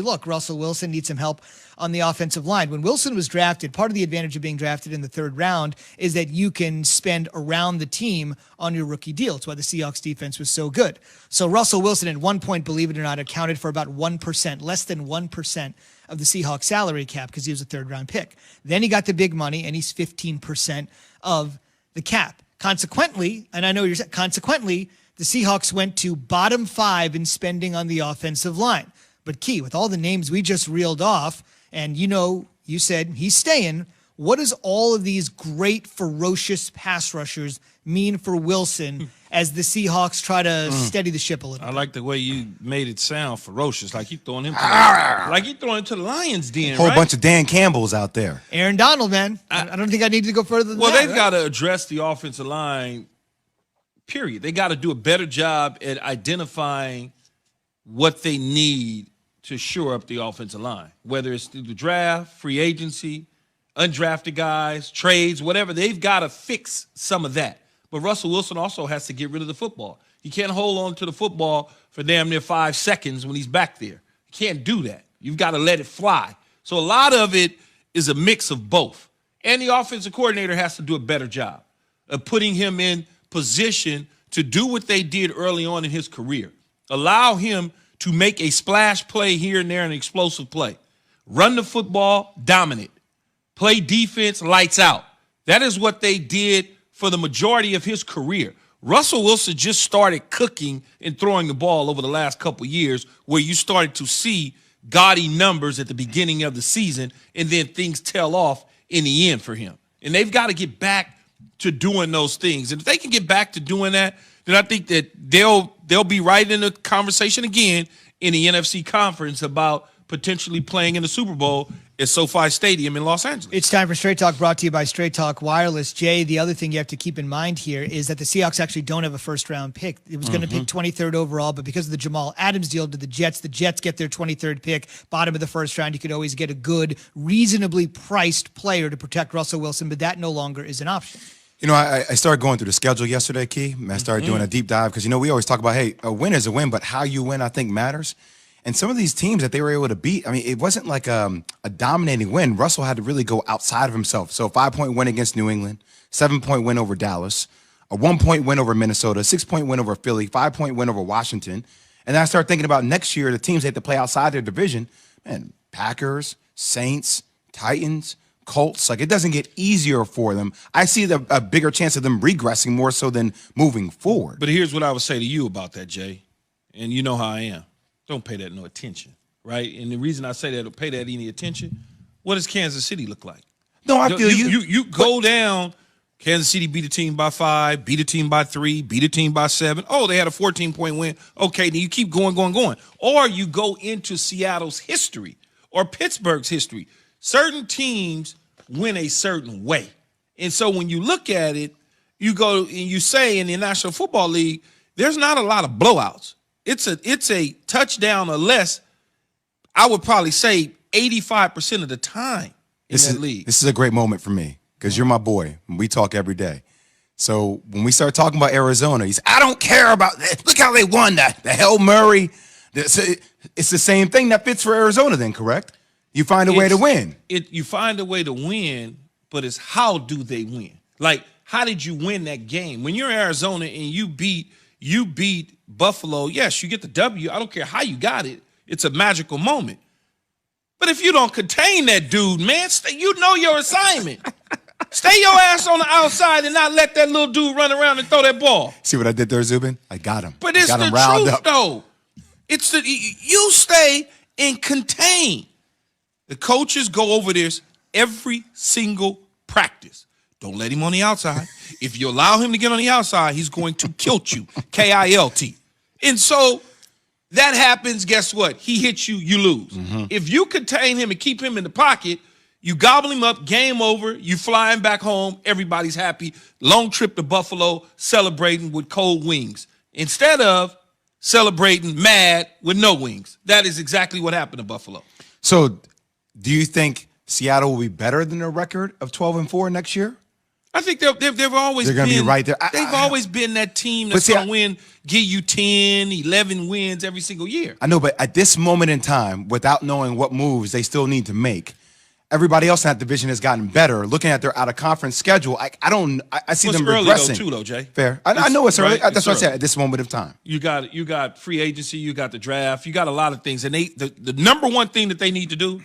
Look, Russell Wilson needs some help on the offensive line. When Wilson was drafted, part of the advantage of being drafted in the third round is that you can spend around the team on your rookie deal. It's why the Seahawks defense was so good. So Russell Wilson at one point, believe it or not, accounted for about 1%, less than 1% of the Seahawks salary cap because he was a third round pick. Then he got the big money and he's 15% of the cap. Consequently, and I know you're saying, consequently, the Seahawks went to bottom 5 in spending on the offensive line. But Key, with all the names we just reeled off, and you said he's staying, what does all of these great, ferocious pass rushers mean for Wilson as the Seahawks try to steady the ship a little bit? I like the way you made it sound ferocious, like you throwing him to the Lions den, Whole bunch of Dan Campbells out there. Aaron Donald, man. I don't think I need to go further than that. Well, they've got to address the offensive line, period. They got to do a better job at identifying what they need to shore up the offensive line, whether it's through the draft, free agency, undrafted guys, trades, whatever. They've got to fix some of that. But Russell Wilson also has to get rid of the football. He can't hold on to the football for damn near 5 seconds when he's back there. You can't do that. You've got to let it fly. So a lot of it is a mix of both. And the offensive coordinator has to do a better job of putting him in position to do what they did early on in his career. Allow him to make a splash play here and there, an explosive play. Run the football, dominant. Play defense, lights out. That is what they did for the majority of his career. Russell Wilson just started cooking and throwing the ball over the last couple years where you started to see gaudy numbers at the beginning of the season and then things tail off in the end for him. And they've got to get back to doing those things. And if they can get back to doing that, then I think that they'll be right in the conversation again in the NFC conference about potentially playing in the Super Bowl at SoFi Stadium in Los Angeles. It's time for Straight Talk, brought to you by Straight Talk Wireless. Jay, the other thing you have to keep in mind here is that the Seahawks actually don't have a first-round pick. It was going to pick 23rd overall, but because of the Jamal Adams deal to the Jets get their 23rd pick, bottom of the first round. You could always get a good, reasonably priced player to protect Russell Wilson, but that no longer is an option. I started going through the schedule yesterday, Key. I started doing a deep dive because, we always talk about, hey, a win is a win, but how you win, I think, matters. And some of these teams that they were able to beat, it wasn't like a dominating win. Russell had to really go outside of himself. So 5-point win against New England, 7-point win over Dallas, a 1-point win over Minnesota, 6-point win over Philly, 5-point win over Washington. And then I started thinking about next year, the teams they have to play outside their division. Man, Packers, Saints, Titans, Colts, it doesn't get easier for them. I see a bigger chance of them regressing more so than moving forward. But here's what I would say to you about that, Jay, and you know how I am. Don't pay that no attention, right? And the reason I say that, don't pay that any attention, what does Kansas City look like? No, I feel you. You go down, Kansas City beat a team by 5, beat a team by 3, beat a team by 7. Oh, they had a 14-point win. Okay, then you keep going. Or you go into Seattle's history or Pittsburgh's history. Certain teams win a certain way. And so when you look at it, you go and you say in the National Football League, there's not a lot of blowouts. It's a touchdown or less, I would probably say 85% of the time in that league. This is a great moment for me because you're my boy. We talk every day. So when we start talking about Arizona, he said, I don't care about that. Look how they won that. The Hail Murray. It's the same thing that fits for Arizona then, correct? You find a way to win. You find a way to win, but it's how do they win? Like, how did you win that game? When you're in Arizona and you beat Buffalo, yes, you get the W. I don't care how you got it. It's a magical moment. But if you don't contain that dude, man, you know your assignment. Stay your ass on the outside and not let that little dude run around and throw that ball. See what I did there, Zubin? I got him. But it's the truth, though. It's you stay and contain. The coaches go over this every single practice. Don't let him on the outside. If you allow him to get on the outside, he's going to kilt you, K-I-L-T. And so that happens, guess what? He hits you, you lose. If you contain him and keep him in the pocket, you gobble him up, game over, you fly him back home, everybody's happy. Long trip to Buffalo, celebrating with cold wings. Instead of celebrating mad with no wings. That is exactly what happened to Buffalo. So do you think Seattle will be better than a record of 12-4 next year? I think they've always They're going to be right there. They've always been that team that's going to win, give you 10, 11 wins every single year. I know, but at this moment in time, without knowing what moves they still need to make, everybody else in that division has gotten better. Looking at their out-of-conference schedule, I see them early regressing. Though, too, though, Jay. Fair. I know it's early. Right? That's what I said at this moment of time. You got free agency. You got the draft. You got a lot of things. And the number one thing that they need to do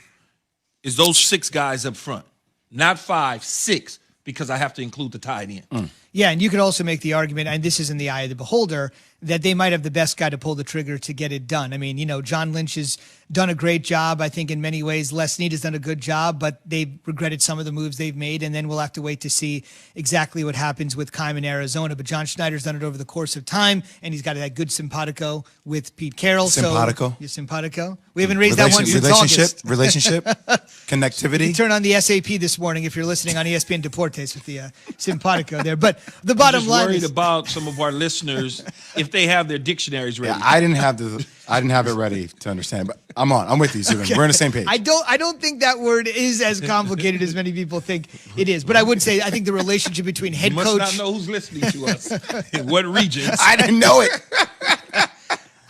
is those 6 guys up front. Not 5, 6. Because I have to include the tight end. Yeah, and you could also make the argument, and this is in the eye of the beholder, that they might have the best guy to pull the trigger to get it done. I mean, John Lynch has done a great job. I think in many ways, Les Snead has done a good job, but they've regretted some of the moves they've made, and then we'll have to wait to see exactly what happens with Keim in Arizona. But John Schneider's done it over the course of time, and he's got that good simpatico with Pete Carroll. Simpatico? So, simpatico. We haven't raised that one since August. Relationship, connectivity. You turn on the SAP this morning if you're listening on ESPN Deportes with the simpatico there. But the bottom line worried is about some of our listeners if they have their dictionaries ready. Yeah, I didn't have it ready to understand, but I'm with you, Zubin. Okay. We're on the same page. I don't think that word is as complicated as many people think it is. But I would say I think the relationship between head coach. You must not know who's listening to us in what regions. I didn't know it.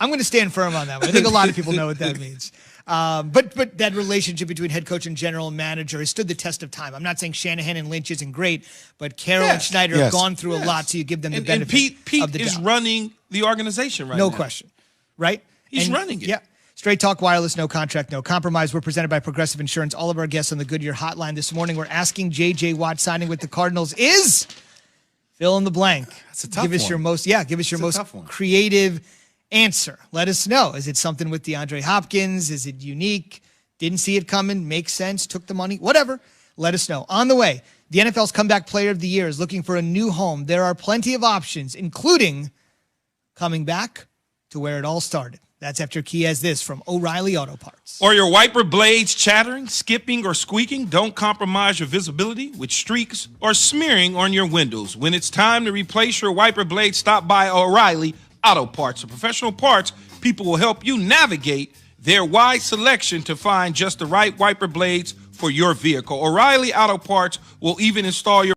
I'm going to stand firm on that one. I think a lot of people know what that means. But that relationship between head coach and general manager has stood the test of time. I'm not saying Shanahan and Lynch isn't great, but Carroll and Schneider have gone through a lot, so you give them the benefit and Pete of the doubt. is running the organization right now. No question. Right? He's running it. Yeah. Straight Talk Wireless, no contract, no compromise. We're presented by Progressive Insurance. All of our guests on the Goodyear Hotline this morning, we're asking J.J. Watt signing with the Cardinals is fill in the blank. That's a tough Give us one. your most creative answer. Let us know. Is it something with DeAndre Hopkins? Is it unique? Didn't see it coming? Makes sense? Took the money? Whatever. Let us know. On the way, the NFL's Comeback Player of the Year is looking for a new home. There are plenty of options, including coming back to where it all started. That's after Key has this from O'Reilly Auto Parts. Or your wiper blades chattering, skipping, or squeaking? Don't compromise your visibility with streaks or smearing on your windows. When it's time to replace your wiper blades, stop by O'Reilly Auto Parts. The professional parts people will help you navigate their wide selection to find just the right wiper blades for your vehicle. O'Reilly Auto Parts will even install your